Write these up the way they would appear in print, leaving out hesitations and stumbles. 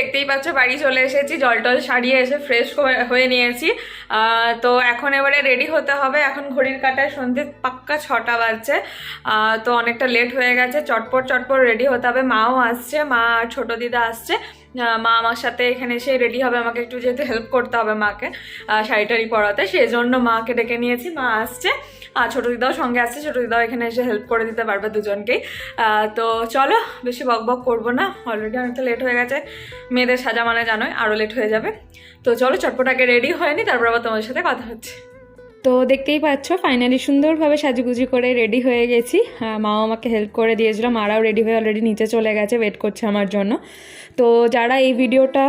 দেখতেই পাচ্ছ বাড়ি চলে এসেছি, জল টল সারিয়ে এসে ফ্রেশ হয়ে নিয়েছি। তো এখন এবারে রেডি হতে হবে। এখন ঘড়ির কাঁটায় সন্ধ্যে পাক্কা 6টা বাজছে। তো অনেকটা লেট হয়ে গেছে, চটপট চটপট রেডি হতে হবে। মাও আসছে, মা আর ছোট দিদা আসছে। মা আমার সাথে এখানে এসে রেডি হবে, আমাকে একটু যেহেতু হেল্প করতে হবে মাকে শাড়ি টাড়ি পরাতে, সেই জন্য মাকে ডেকে নিয়েছি। মা আসছে আর ছোটো দিদাও সঙ্গে আসছে, ছোটো দিদাও এখানে এসে হেল্প করে দিতে পারবে দুজনকেই। তো চলো বেশি বক বক করবো না, অলরেডি অনেকটা লেট হয়ে গেছে। মেয়েদের সাজা মানে জানোই আরও লেট হয়ে যাবে। তো চলো চটপট আগে রেডি হয়নি, তারপর আবার তোমাদের সাথে কথা হচ্ছে। তো দেখতেই পাচ্ছ ফাইনালি সুন্দরভাবে সাজুগুজি করে রেডি হয়ে গেছি। মাও আমাকে হেল্প করে দিয়েছিল, মারাও রেডি হয়ে অলরেডি নিচে চলে গেছে, ওয়েট করছে আমার জন্য। তো যারা এই ভিডিওটা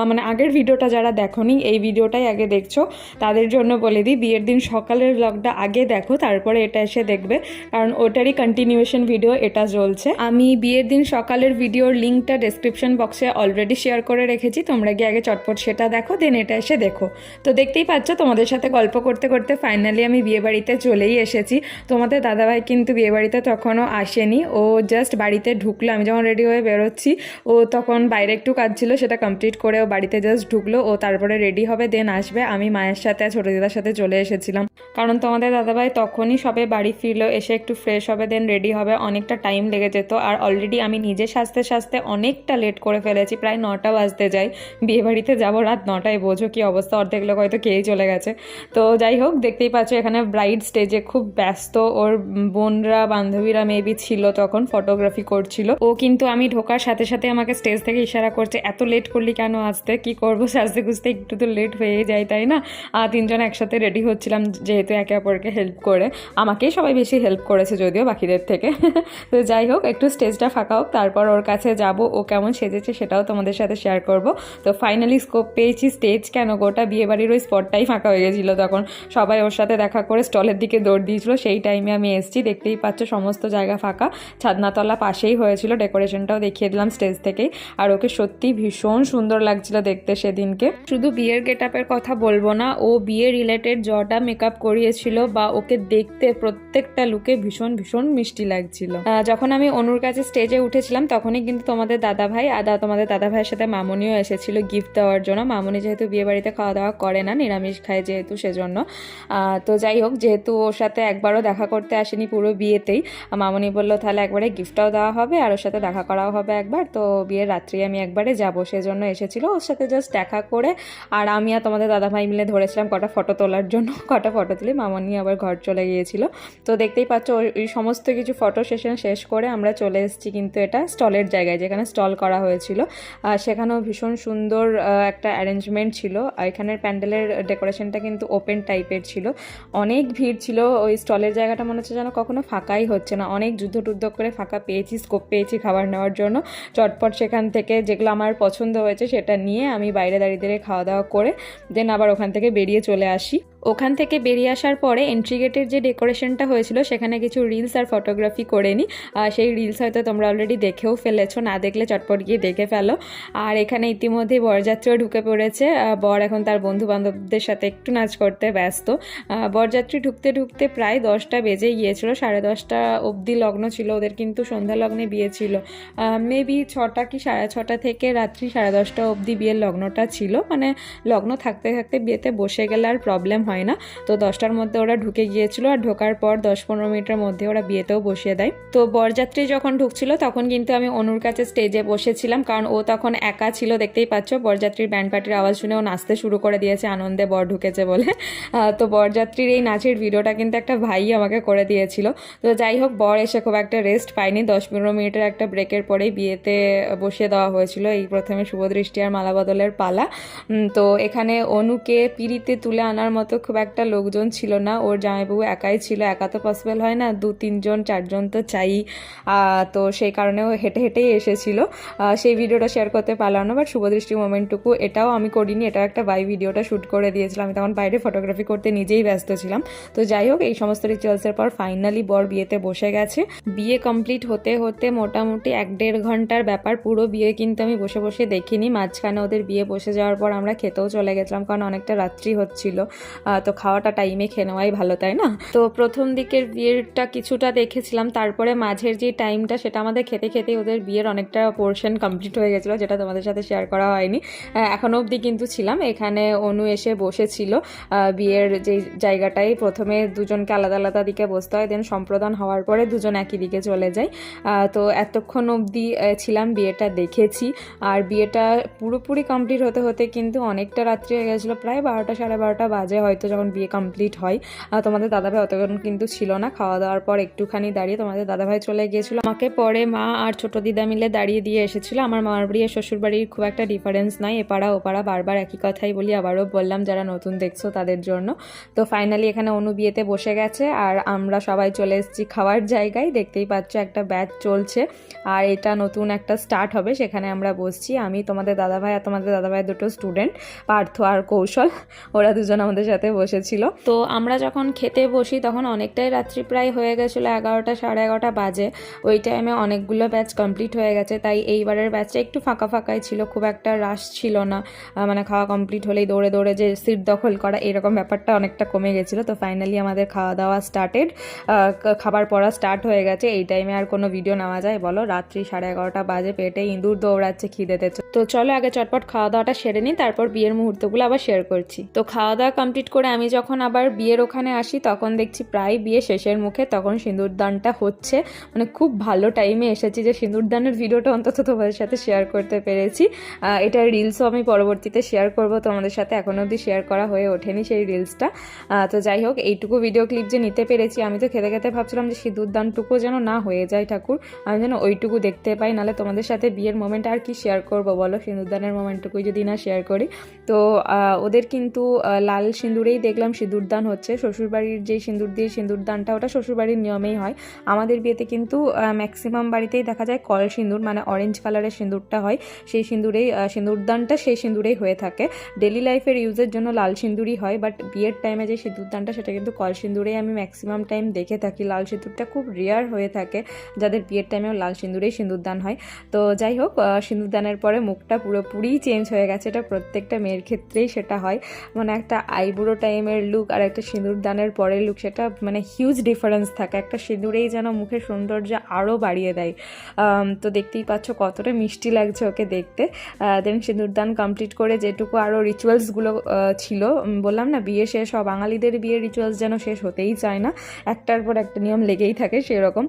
মানে আগের ভিডিওটা যারা দেখোনি, এই ভিডিওটাই আগে দেখছো, তাদের জন্য বলে দিই বিয়ের দিন সকালের ব্লগটা আগে দেখো, তারপরে এটা এসে দেখবে, কারণ ওটারই কন্টিনিউয়েশন ভিডিও এটা চলছে। আমি বিয়ের দিন সকালের ভিডিওর লিঙ্কটা ডেসক্রিপশন বক্সে অলরেডি শেয়ার করে রেখেছি, তোমরা গিয়ে আগে চটপট সেটা দেখো, দেন এটা এসে দেখো। তো দেখতেই পাচ্ছ তোমাদের সাথে গল্প করতে করতে ফাইনালি আমি বিয়েবাড়িতে চলেই এসেছি। তোমাদের দাদাভাই কিন্তু বিয়েবাড়িতে তখনও আসেনি, ও জাস্ট বাড়িতে ঢুকলো। আমি যখন রেডি হয়ে বেরোচ্ছি ও তখন বাইরে একটু কাজ ছিল, সেটা কমপ্লিট করে ও বাড়িতে জাস্ট ঢুকলো। ও তারপরে রেডি হবে, দেন আসবে। আমি মায়ের সাথে আর ছোটো দিদার সাথে চলে এসেছিলাম, কারণ তোমাদের দাদাভাই তখনই সবে বাড়ি ফিরলো, এসে একটু ফ্রেশ হবে, দেন রেডি হবে। অনেকটা টাইম লেগে যেত, আর অলরেডি আমি নিজে সাজতে সাজতে অনেকটা লেট করে ফেলেছি, প্রায় 9টা বাজতে যাই। বিয়েবাড়িতে যাবো রাত 9টায়, বোঝো কি অবস্থা, অর্ধেক লোক হয়তো খেয়েই চলে গেছে। তো যাই হোক, দেখতেই পাচ্ছ এখানে ব্রাইড স্টেজে খুব ব্যস্ত, ওর বোনরা বান্ধবীরা মেবি ছিল তখন, ফটোগ্রাফি করছিল। ও কিন্তু আমি ঢোকার সাথে সাথে আমাকে স্টেজ থেকে ইশারা করছে, এত লেট করলি কেন আসতে, কি করবো, সাজতে খুঁজতে একটু তো লেট হয়ে যায় তাই না। তিনজন একসাথে রেডি হচ্ছিলাম, যেহেতু একে অপরকে হেল্প করে। আমাকেই সবাই বেশি হেল্প করেছে যদিও বাকিদের থেকে। তো যাই হোক, একটু স্টেজটা ফাঁকা হোক, তারপর ওর কাছে যাব, ও কেমন সেজেছে সেটাও তোমাদের সাথে শেয়ার করব। তো ফাইনালি স্কোপ পেয়েছি, স্টেজ কেন গোটা বিয়েবাড়ির ওই স্পটটাই ফাঁকা হয়ে গেছিলো তখন। সবাই ওর সাথে দেখা করে স্টলের দিকে দৌড় দিয়েছিল, সেই টাইমে আমি এসেছি। দেখতেই পাচ্ছ সমস্ত জায়গা ফাঁকা, ছাদনাতলা পাশেই হয়েছিল, ডেকোরেশনটাও দেখিয়ে দিলাম স্টেজ থেকেই। আর ওকে সত্যি ভীষণ সুন্দর লাগছিল দেখতে সেদিনকে। শুধু বিয়ের গেট আপের কথা বলবো না, ও বিয়ে রিলেটেড যটা মেকআপ করিয়েছিল বা ওকে দেখতে প্রত্যেকটা লুকে ভীষণ ভীষণ মিষ্টি লাগছিল। যখন আমি অনুর কাছে স্টেজে উঠেছিলাম তখনই কিন্তু তোমাদের দাদাভাই তোমাদের দাদাভাইয়ের সাথে মামনিও এসেছিল গিফট দেওয়ার জন্য। মামনি যেহেতু বিয়ে বাড়িতে খাওয়া দাওয়া করে না, নিরামিষ খায় যেহেতু, সেজন্য। তো যাই হোক, যেহেতু ওর সাথে একবারও দেখা করতে আসেনি পুরো বিয়েতেই, মামনি বললো তাহলে একবারে গিফটটাও দেওয়া হবে আর ওর সাথে দেখা করাও হবে একবার। তো বিয়ের রাত্রি আমি একবারে যাবো, সেজন্য এসেছিল। ওর সাথে জাস্ট দেখা করে আর আমি আর তোমাদের দাদাভাই মিলে ধরেছিলাম কটা ফটো তোলার জন্য, কটা ফটো তুলি, মামনি আবার ঘর চলে গিয়েছিল। তো দেখতেই পাচ্ছ ওই সমস্ত কিছু ফটো সেশন শেষ করে আমরা চলে এসেছি কিন্তু এটা স্টলের জায়গায়, যেখানে স্টল করা হয়েছিল। সেখানেও ভীষণ সুন্দর একটা অ্যারেঞ্জমেন্ট ছিল। এখানের প্যান্ডেলের ডেকোরেশনটা কিন্তু ওপেন টাইপের ছিল, অনেক ভিড় ছিল। ওই স্টলের জায়গাটা মনে হচ্ছে যেন কখনো ফাঁকাই হচ্ছে না, অনেক যুদ্ধ টুদ্ধ করে ফাঁকা পেয়েছি, স্কোপ পেয়েছি খাবার নেওয়ার জন্য। চটপট সেখান থেকে যেগুলো আমার পছন্দ হয়েছে সেটা নিয়ে আমি বাইরে দাঁড়িয়ে দাঁড়িয়ে খাওয়া দাওয়া করে দেন আবার ওখান থেকে বেরিয়ে চলে আসি। ওখান থেকে বেরিয়ে আসার পরে এন্ট্রি গেটের যে ডেকোরেশনটা হয়েছিল সেখানে কিছু রিলস আর ফটোগ্রাফি করে নিই। সেই রিলস হয়তো তোমরা অলরেডি দেখেও ফেলেছো, না দেখলে চটপট গিয়ে দেখে ফেলো। আর এখানে ইতিমধ্যে বরযাত্রীও ঢুকে পড়েছে। বর এখন তার বন্ধু বান্ধবদের সাথে একটু নাচ করতে ব্যস্ত। বরযাত্রী ঢুকতে ঢুকতে প্রায় 10টা বেজে গিয়েছিল, 10:30 অবধি লগ্ন ছিল ওদের, কিন্তু সন্ধ্যা লগ্নে বিয়ে ছিল। মেবি 6টা কি 6:30 থেকে রাত্রি 10:30 অবধি বিয়ের লগ্নটা ছিল, মানে লগ্ন থাকতে থাকতে বিয়েতে বসে গেলে আর প্রবলেম হয় না। তো 10টার মধ্যে ওরা ঢুকে গিয়েছিল, আর ঢোকার পর 10-15 মিনিটের মধ্যে ওরা বিয়েতেও বসিয়ে দেয়। তো বরযাত্রী যখন ঢুকছিল তখন কিন্তু আমি অনুর কাছে স্টেজে বসেছিলাম, কারণ ও তখন একা ছিল। দেখতেই পাচ্ছ বরযাত্রীর ব্যান্ড পার্টির আওয়াজ শুনে ও নাচতে শুরু করে দিয়েছে আনন্দে, বর ঢুকেছে বলে। তো বরযাত্রীর এই নাচের ভিডিওটা কিন্তু একটা ভাই আমাকে করে দিয়েছিল। তো যাই হোক, বর এসে খুব একটা রেস্ট পায়নি, 10-15 মিনিটের একটা ব্রেকের পরেই বিয়েতে বসিয়ে দেওয়া হয়েছিল। এই প্রথমে শুভদৃষ্টি আর মালা বদলের পালা। তো এখানে অনুকে পিড়িতে তুলে আনার মতো খুব একটা লোকজন ছিল না, ওর জামাইবাবু একাই ছিল। একা তো পসিবল হয় না, 2-3 জন 4 জন তো চাই। তো সেই কারণেও হেঁটে হেঁটেই এসেছিল। সেই ভিডিওটা শেয়ার করতে পারলাম না, বাট শুভদৃষ্টি মোমেন্টটুকু এটাও আমি করিনি, এটা একটা বাই ভিডিওটা শ্যুট করে দিয়েছিলাম। আমি তখন বাইরে ফটোগ্রাফি করতে নিজেই ব্যস্ত ছিলাম। তো যাই হোক, এই সমস্ত রিচুয়ালসের পর ফাইনালি বর বিয়েতে বসে গেছে। বিয়ে কমপ্লিট হতে হতে মোটামুটি 1-1.5 ঘন্টার ব্যাপার। পুরো বিয়ে কিন্তু আমি বসে বসে দেখিনি, মাঝখানে ওদের বিয়ে বসে যাওয়ার পর আমরা খেতেও চলে গেছিলাম, কারণ অনেকটা রাত্রি হচ্ছিল। তো খাওয়াটা টাইমে খেয়ে নেওয়াই ভালো, তাই না? তো প্রথম দিকের বিয়েরটা কিছুটা দেখেছিলাম, তারপরে মাঝের যে টাইমটা সেটা আমাদের খেতে খেতে ওদের বিয়ের অনেকটা পোর্শন কমপ্লিট হয়ে গেছিলো, যেটা তোমাদের সাথে শেয়ার করা হয়নি। এখনও অবধি কিন্তু ছিলাম এখানে। অনু এসে বসেছিল বিয়ের যে জায়গাটায়। প্রথমে দুজনকে আলাদা আলাদা দিকে বসতে হয়, দেন সম্প্রদান হওয়ার পরে দুজন একই দিকে চলে যায়। তো এতক্ষণ অবধি ছিলাম, বিয়েটা দেখেছি। আর বিয়েটা পুরোপুরি কমপ্লিট হতে হতে কিন্তু অনেকটা রাত্রি হয়ে গেছিলো, প্রায় 12টা সাড়ে 12টা বাজে হয়তো যখন বিয়ে কমপ্লিট হয়। তোমাদের দাদাভাই অতক্ষণ কিন্তু ছিল না, খাওয়া দাওয়ার পর একটুখানি দাঁড়িয়ে তোমাদের দাদাভাই চলে গিয়েছিলো। আমাকে পরে মা আর ছোট দিদা মিলে দাঁড়িয়ে দিয়ে এসেছিলো। আমার মামার বাড়ি আর শ্বশুর বাড়ির খুব একটা ডিফারেন্স নাই, এপাড়া ওপাড়া, বারবার একই কথাই বলি, আবারও বললাম যারা নতুন দেখছো তাদের জন্য। তো ফাইনালি এখানে অনু বিয়েতে বসে গেছে আর আমরা সবাই চলে এসেছি খাওয়ার জায়গায়। দেখতেই পাচ্ছ একটা ব্যাচ চলছে আর এটা নতুন একটা স্টার্ট হবে, সেখানে আমরা বসছি। আমি, তোমাদের দাদাভাই আর তোমাদের দাদাভাইয়ের দুটো স্টুডেন্ট পার্থ আর কৌশল, ওরা দুজন আমাদের সাথে বসেছিল। তো আমরা যখন খেতে বসি তখন অনেকটাই রাত্রি প্রায় হয়ে গেছিলো, 11টা সাড়ে 11টা বাজে। ওই টাইমে অনেকগুলো ব্যাচ কমপ্লিট হয়ে গেছে, তাই এইবারের ব্যাচটা একটু ফাঁকা ফাঁকাই ছিল, খুব একটা রাশ ছিল না। মানে খাওয়া কমপ্লিট হলেই দৌড়ে দৌড়ে যে সিট দখল করা এরকম ব্যাপারটা অনেকটা কমে গেছিলো। তো ফাইনালি আমাদের খাওয়া দাওয়া স্টার্টেড, খাবার পড়া স্টার্ট হয়ে গেছে। এই টাইমে আর কোনো ভিডিও নেওয়া যায় বলো? রাত্রি 11:30 বাজে, পেটে ইঁদুর দৌড়াচ্ছে খিদেতে। তো চলো আগে চটপট খাওয়া দাওয়াটা সেরে নিই, তারপর বিয়ের মুহূর্তগুলো আবার শেয়ার করছি। তো খাওয়া দাওয়া কমপ্লিট করে আমি যখন আবার বিয়ের ওখানে আসি তখন দেখছি প্রায় বিয়ে শেষের মুখে, তখন সিঁদুরদানটা হচ্ছে। মানে খুব ভালো টাইমে এসেছি যে সিঁদুরদানের ভিডিওটা অন্তত তোমাদের সাথে শেয়ার করতে পেরেছি। এটা রিলসও আমি পরবর্তীতে শেয়ার করব তোমাদের সাথে, এখনও অবধি শেয়ার করা হয়ে ওঠেনি সেই রিলসটা। তো যাই হোক, এইটুকু ভিডিও ক্লিপ যে নিতে পেরেছি, আমি তো খেতে খেতে ভাবছিলাম যে সিঁদুরদানটুকু যেন না হয়ে যায় ঠাকুর, আমি যেন ওইটুকু দেখতে পাই, নাহলে তোমাদের সাথে বিয়ের মোমেন্ট আর কি শেয়ার করবো বলো, সিঁদুরদানের মোমেন্টটুকুই যদি না শেয়ার করি। তো ওদের কিন্তু লাল সিঁদুরেই দেখলাম সিঁদুরদান হচ্ছে। শ্বশুরবাড়ির যেই সিঁদুর দিয়ে সিঁদুরদানটা, ওটা শ্বশুরবাড়ির নিয়মেই হয়। আমাদের বিয়েতে কিন্তু ম্যাক্সিমাম বাড়িতেই দেখা যায় কল সিঁদুর, মানে অরেঞ্জ কালারের সিঁদুরটা হয়, সেই সিঁদুরেই সিঁদুরদানটা সেই সিঁদুরেই হয়ে থাকে। ডেলি লাইফের ইউজের জন্য লাল সিঁদুরই হয়, বাট বিয়ের টাইমে যে সিঁদুরদানটা সেটা কিন্তু কল সিঁদুরেই আমি ম্যাক্সিমাম টাইম দেখে থাকি। লাল সিঁদুরটা খুব রেয়ার হয়ে থাকে যাদের বিয়ের টাইমেও লাল সিঁদুরেই সিঁদুরদান হয়। তো যাই হোক, সিঁদুরদানের পরে মুখটা পুরোপুরি চেঞ্জ হয়ে গেছে। এটা প্রত্যেকটা মেয়ের ক্ষেত্রেই সেটা হয়, মানে একটা আইবুড়ো টাইমের লুক আর একটা সিঁদুরদানের পরের লুক, সেটা মানে হিউজ ডিফারেন্স থাকে। একটা সিঁদুরেই যেন মুখের সৌন্দর্য আরও বাড়িয়ে দেয়। তো দেখতেই পাচ্ছ কতটা মিষ্টি লাগছে ওকে দেখতে। দেন সিঁদুরদান কমপ্লিট করে যেটুকু আরও রিচুয়ালসগুলো ছিল, বললাম না বিয়ে শেষ হওয়া, বাঙালিদের বিয়ের রিচুয়ালস যেন শেষ হতেই চায় না, একটার পর একটা নিয়ম লেগেই থাকে, সেরকম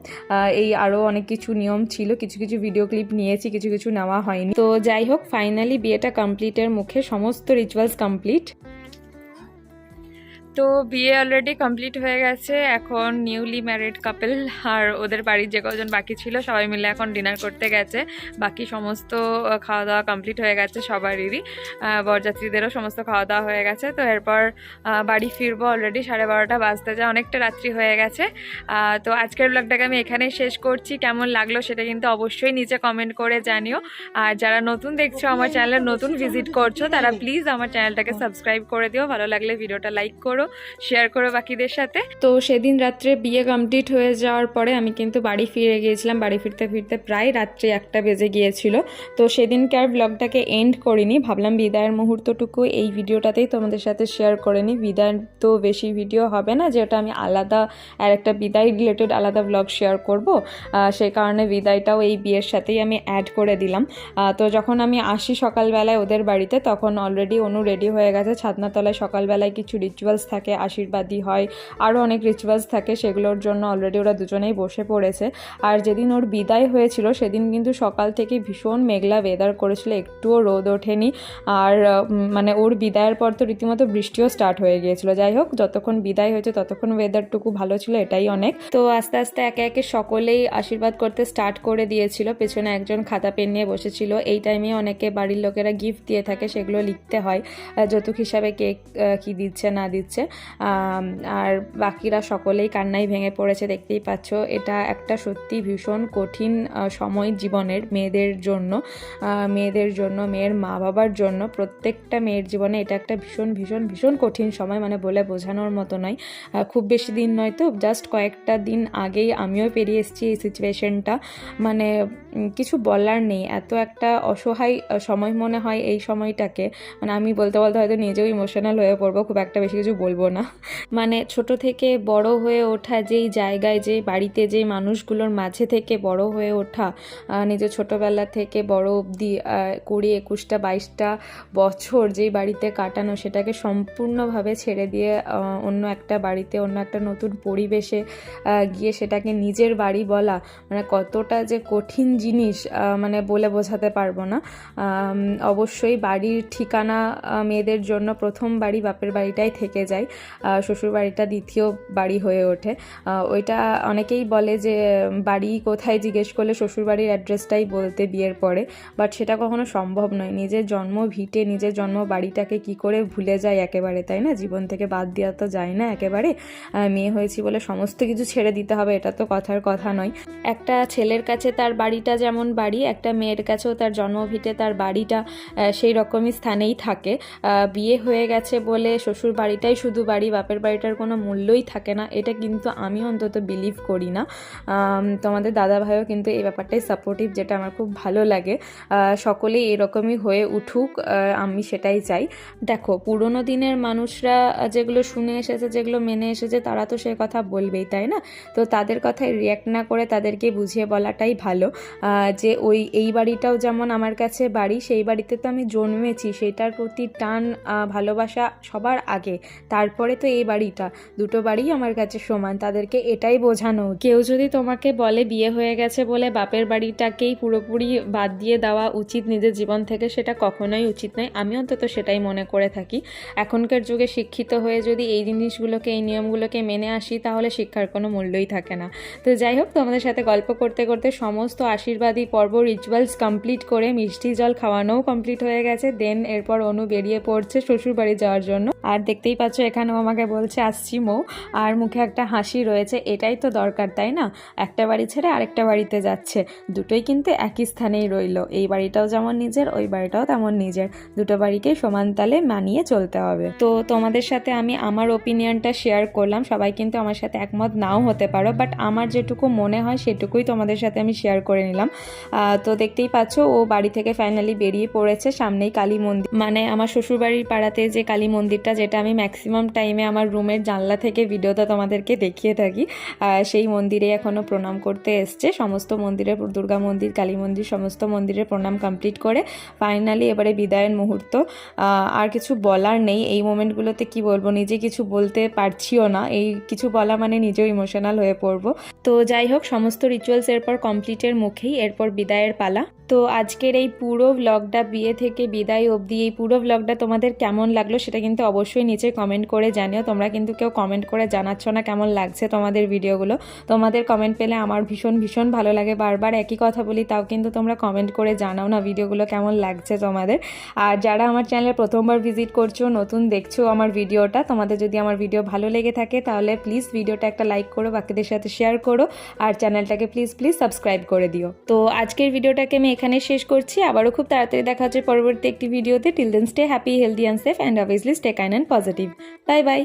এই আরও অনেক কিছু নিয়ম ছিল। কিছু কিছু ভিডিও ক্লিপ নিয়েছি, কিছু কিছু নেওয়া হয়নি। তো যাই হোক, ফাইনালি বিয়েটা কমপ্লিটের মুখে, সমস্ত রিচুয়ালস কমপ্লিট। তো বিয়ে অলরেডি কমপ্লিট হয়ে গেছে। এখন নিউলি ম্যারিড কাপল আর ওদের বাড়ির যে কজন বাকি ছিল সবাই মিলে এখন ডিনার করতে গেছে। বাকি সমস্ত খাওয়া দাওয়া কমপ্লিট হয়ে গেছে সবারই, বরযাত্রীদেরও সমস্ত খাওয়া দাওয়া হয়ে গেছে। তো এরপর বাড়ি ফিরবো, অলরেডি 12:30 বাজতে যায়, অনেকটা রাত্রি হয়ে গেছে। তো আজকের ব্লগটাকে আমি এখানেই শেষ করছি। কেমন লাগলো সেটা কিন্তু অবশ্যই নিচে কমেন্ট করে জানিও। আর যারা নতুন দেখছো, আমার চ্যানেলে নতুন ভিজিট করছো, তারা প্লিজ আমার চ্যানেলটাকে সাবস্ক্রাইব করে দিও। ভালো লাগলে ভিডিওটা লাইক করো, শেয়ার করো বাকিদের সাথে। তো সেদিন রাত্রে বিয়ে কমপ্লিট হয়ে যাওয়ার পরে আমি কিন্তু বাড়ি ফিরে গিয়েছিলাম। বাড়ি ফিরতে ফিরতে প্রায় রাত্রে 1টা বেজে গিয়েছিল। তো সেদিনকার ব্লগটাকে এন্ড করিনি, ভাবলাম বিদায়ের মুহূর্তটুকু এই ভিডিওটাতেই তোমাদের সাথে শেয়ার করে নিই। বিদায়ের তো বেশি ভিডিও হবে না, যেটা আমি আলাদা আর একটা বিদায় রিলেটেড আলাদা ব্লগ শেয়ার করব, সেই কারণে বিদায়টাও এই বিয়ের সাথেই আমি অ্যাড করে দিলাম। তো যখন আমি আসি সকালবেলায় ওদের বাড়িতে, তখন অলরেডি অনু রেডি হয়ে গেছে। ছাদনাতলায় সকালবেলায় কিছু রিচুয়ালস থাকে, আশীর্বাদী হয়, আরও অনেক রিচুয়ালস থাকে, সেগুলোর জন্য অলরেডি ওরা দুজনেই বসে পড়েছে। আর যেদিন ওর বিদায় হয়েছিল সেদিন কিন্তু সকাল থেকে ভীষণ মেঘলা ওয়েদার করেছিল, একটুও রোদ ওঠেনি। আর মানে ওর বিদায়ের পর তো রীতিমতো বৃষ্টিও স্টার্ট হয়ে গিয়েছিল। যাই হোক, যতক্ষণ বিদায় হয়েছে ততক্ষণ ওয়েদারটুকু ভালো ছিল, এটাই অনেক। তো আস্তে আস্তে একে একে সকলেই আশীর্বাদ করতে স্টার্ট করে দিয়েছিল। পেছনে একজন খাতা পেন নিয়ে বসেছিল। এই টাইমে অনেকে বাড়ির লোকেরা গিফট দিয়ে থাকে, সেগুলো লিখতে হয় যৌতুক হিসাবে কে কী দিচ্ছে না দিচ্ছে। আর বাকিরা সকলেই কান্নায় ভেঙে পড়েছে, দেখতেই পাচ্ছ। এটা একটা সত্যি ভীষণ কঠিন সময় জীবনের, মেয়েদের জন্য, মেয়ের মা বাবার জন্য, প্রত্যেকটা মেয়ের জীবনে এটা একটা ভীষণ ভীষণ ভীষণ কঠিন সময়, মানে বলে বোঝানোর মতো নয়। খুব বেশি দিন নয় তো, জাস্ট কয়েকটা দিন আগেই আমিও পেরিয়ে এসেছি এই সিচুয়েশনটা। মানে কিছু বলার নেই। এত একটা অসহায় সময় মনে হয় এই সময়টাকে, মানে আমি বলতে বলতে হয়তো নিজেও ইমোশনাল হয়ে পড়বো, খুব একটা বেশি কিছু বলবো না। মানে ছোট থেকে বড় হয়ে ওঠা, যেই জায়গায়, যেই বাড়িতে, যেই মানুষগুলোর মাঝে থেকে বড় হয়ে ওঠা, নিজের ছোটোবেলা থেকে বড় অবধি 20, 21টা 22টা বছর যেই বাড়িতে কাটানো, সেটাকে সম্পূর্ণভাবে ছেড়ে দিয়ে অন্য একটা বাড়িতে, অন্য একটা নতুন পরিবেশে গিয়ে সেটাকে নিজের বাড়ি বলা, মানে কতটা যে কঠিন জিনিস মানে বলে বোঝাতে পারবো না। অবশ্যই বাড়ির ঠিকানা মেয়েদের জন্য প্রথম বাড়ি বাপের বাড়িটাই থেকে যায়, শ্বশুর বাড়িটা দ্বিতীয় বাড়ি হয়ে ওঠে। ওইটা অনেকেই বলে যে বাড়ি কোথায় জিজ্ঞেস করলে শ্বশুর বাড়ির অ্যাড্রেসটাই বলতে বিয়ের পরে, বাট সেটা কখনো সম্ভব নয়। নিজের জন্ম ভিটে, নিজের জন্ম বাড়িটাকে কি করে ভুলে যায় একেবারে, তাই না? জীবন থেকে বাদ দেওয়া তো যায় না একেবারে। মেয়ে হয়েছি বলে সমস্ত কিছু ছেড়ে দিতে হবে, এটা তো কথার কথা নয়। একটা ছেলের কাছে তার বাড়িটা যেমন বাড়ি, একটা মেয়ের কাছেও তার জন্মভিটে, তার বাড়িটা সেই রকমই স্থানেই থাকে। বিয়ে হয়ে গেছে বলে শ্বশুর বাড়িটাই শুধু বাড়ি, বাপের বাড়িটার কোনো মূল্যই থাকে না, এটা কিন্তু আমি অন্তত বিলিভ করি না। তোমাদের দাদা ভাইও কিন্তু এই ব্যাপারটাই সাপোর্টিভ, যেটা আমার খুব ভালো লাগে। সকলেই এরকমই হয়ে উঠুক, আমি সেটাই চাই। দেখো, পুরোনো দিনের মানুষরা যেগুলো শুনে এসেছে, যেগুলো মেনে এসেছে, তারা তো সে কথা বলবেই, তাই না? তো তাদের কথায় রিয়্যাক্ট না করে তাদেরকে বুঝিয়ে বলাটাই ভালো, যে এই বাড়িটাও যেমন আমার কাছে বাড়ি, সেই বাড়িতে তো আমি জন্মেছি, সেটার প্রতি টান, ভালোবাসা সবার আগে, তারপরে তো এই বাড়িটা, দুটো বাড়িই আমার কাছে সমান, তাদেরকে এটাই বোঝানো। কেউ যদি তোমাকে বলে বিয়ে হয়ে গেছে বলে বাপের বাড়িটাকেই পুরোপুরি বাদ দিয়ে দেওয়া উচিত নিজের জীবন থেকে, সেটা কখনোই উচিত নয়। আমি অন্তত সেটাই মনে করে থাকি। এখনকার যুগে শিক্ষিত হয়ে যদি এই জিনিসগুলোকে, এই নিয়মগুলোকে মেনে আসি, তাহলে শিক্ষার কোনো মূল্যই থাকে না। তো যাই হোক, তোমাদের সাথে গল্প করতে করতে সমস্ত আশীর্বাদী পর্ব, রিচুয়ালস কমপ্লিট করে মিষ্টি জল খাওয়ানোও কমপ্লিট হয়ে গেছে। দেন এরপর অনু বেরিয়ে পড়ছে শ্বশুর বাড়ি যাওয়ার জন্য। আর দেখতেই পাচ্ছ এখানেও আমাকে বলছে আসছি মৌ, আর মুখে একটা হাসি রয়েছে। এটাই তো দরকার, তাই না? একটা বাড়ি ছেড়ে আরেকটা বাড়িতে যাচ্ছে, দুটোই কিন্তু একই স্থানেই রইল। এই বাড়িটাও যেমন নিজের, ওই বাড়িটাও তেমন নিজের, দুটো বাড়িকে সমান তালে মানিয়ে চলতে হবে। তো তোমাদের সাথে আমি আমার ওপিনিয়নটা শেয়ার করলাম, সবাই কিন্তু আমার সাথে একমত নাও হতে পারো, বাট আমার যেটুকু মনে হয় সেটুকুই তোমাদের সাথে আমি শেয়ার করে নিলাম। তো দেখতেই পাচ্ছ ও বাড়ি থেকে ফাইনালি বেরিয়ে পড়েছে। সামনেই কালী মন্দির, মানে আমার শ্বশুরবাড়ির পাড়াতে যে কালী মন্দিরটা, যেটা আমি ম্যাক্সিমাম টাইমে আমার রুমের জানলা থেকে ভিডিওটা তোমাদেরকে দেখিয়ে থাকি, সেই মন্দিরে এখনও প্রণাম করতে এসছে। সমস্ত মন্দিরে, দুর্গা মন্দির, কালী মন্দির, সমস্ত মন্দিরে প্রণাম কমপ্লিট করে ফাইনালি এবারে বিদায়ের মুহূর্ত। আর কিছু বলার নেই এই মোমেন্টগুলোতে, কি বলবো, নিজে কিছু বলতে পারছিও না। এই কিছু বলা মানে নিজেও ইমোশনাল হয়ে পড়বো। তো যাই হোক, সমস্ত রিচুয়ালস এরপর কমপ্লিটের মুখেই এরপর বিদায়ের পালা। তো আজকের এই পুরো ব্লগটা, বিয়ে থেকে বিদায় অবধি এই পুরো ব্লগটা তোমাদের কেমন লাগলো সেটা কিন্তু অবশ্যই নিচে কমেন্ট করে জানিও। তোমরা কিন্তু কেউ কমেন্ট করে জানাচ্ছ না কেমন লাগছে তোমাদের ভিডিওগুলো। তোমাদের কমেন্ট পেলে আমার ভীষণ ভীষণ ভালো লাগে। বারবার একই কথা বলি, তাও কিন্তু তোমরা কমেন্ট করে জানাও না ভিডিওগুলো কেমন লাগছে তোমাদের। আর যারা আমার চ্যানেলে প্রথমবার ভিজিট করছো, নতুন দেখছো আমার ভিডিওটা, তোমাদের যদি আমার ভিডিও ভালো লেগে থাকে তাহলে প্লিজ ভিডিওটা একটা লাইক করো, বাকিদের সাথে শেয়ার করো, আর চ্যানেলটাকে প্লিজ সাবস্ক্রাইব করে দিও। তো আজকের ভিডিওটাকে আমি এখানে শেষ করছি। আবারও খুব তাড়াতাড়ি দেখা হচ্ছে পরবর্তী একটি ভিডিওতে। Till then stay happy, healthy and safe, and obviously stay kind and positive. Bye by.